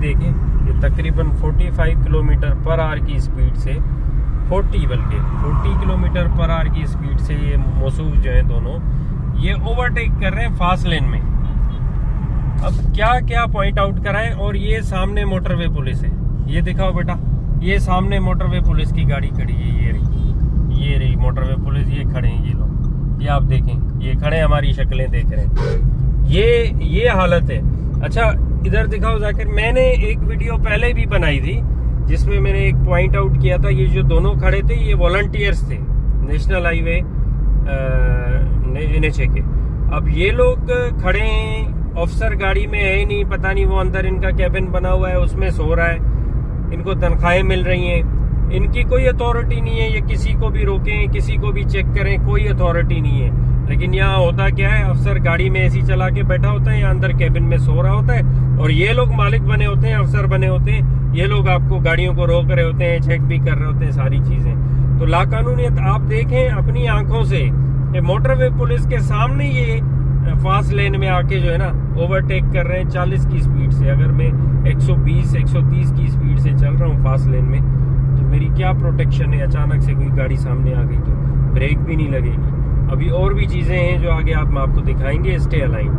देखें, ये तकरीबन 45 किलोमीटर पर आवर की स्पीड से 40 किलोमीटर पर आवर की स्पीड से ये मौसूफ जो है दोनों ये ओवरटेक कर रहे हैं फास्ट लेन में। अब क्या क्या पॉइंट आउट कराएं। और ये सामने मोटरवे पुलिस है, ये दिखाओ बेटा, ये सामने मोटरवे पुलिस की गाड़ी खड़ी है, ये रही मोटरवे पुलिस, ये खड़े हैं ये लोग, ये आप देखें, ये खड़े हमारी शक्लें देख रहे हैं, ये हालत है। अच्छा इधर दिखाओ जाकर, मैंने एक वीडियो पहले भी बनाई थी जिसमें मैंने एक पॉइंट आउट किया था, ये जो दोनों खड़े थे ये वॉलंटियर्स थे नेशनल हाईवे NHA के। अब ये लोग खड़े हैं, ऑफिसर गाड़ी में है ही नहीं, पता नहीं वो अंदर इनका कैबिन बना हुआ है उसमें सो रहा है, इनको तनख्वाहें मिल रही हैं, इनकी कोई अथॉरिटी नहीं है, ये किसी को भी रोकें, किसी को भी चेक करें, कोई अथॉरिटी नहीं है। लेकिन यहाँ होता क्या है, अफसर गाड़ी में ऐसी चला के बैठा होता है या अंदर कैबिन में सो रहा होता है और ये लोग मालिक बने होते हैं, अफसर बने होते हैं, ये लोग आपको गाड़ियों को रोक रहे होते हैं, चेक भी कर रहे होते हैं, सारी चीजें। तो लाकानूनियत आप देखें अपनी आंखों से, मोटरवे पुलिस के सामने ये फास्ट लेन में आके जो है ना ओवरटेक कर रहे हैं 40 की स्पीड से। अगर मैं 120 130 की स्पीड से चल रहा हूँ फास्ट लेन में तो मेरी क्या प्रोटेक्शन है, अचानक से कोई गाड़ी सामने आ गई तो ब्रेक भी नहीं लगेगी। अभी और भी चीजें हैं जो आगे आप आपको दिखाएंगे, स्टे अलाइन।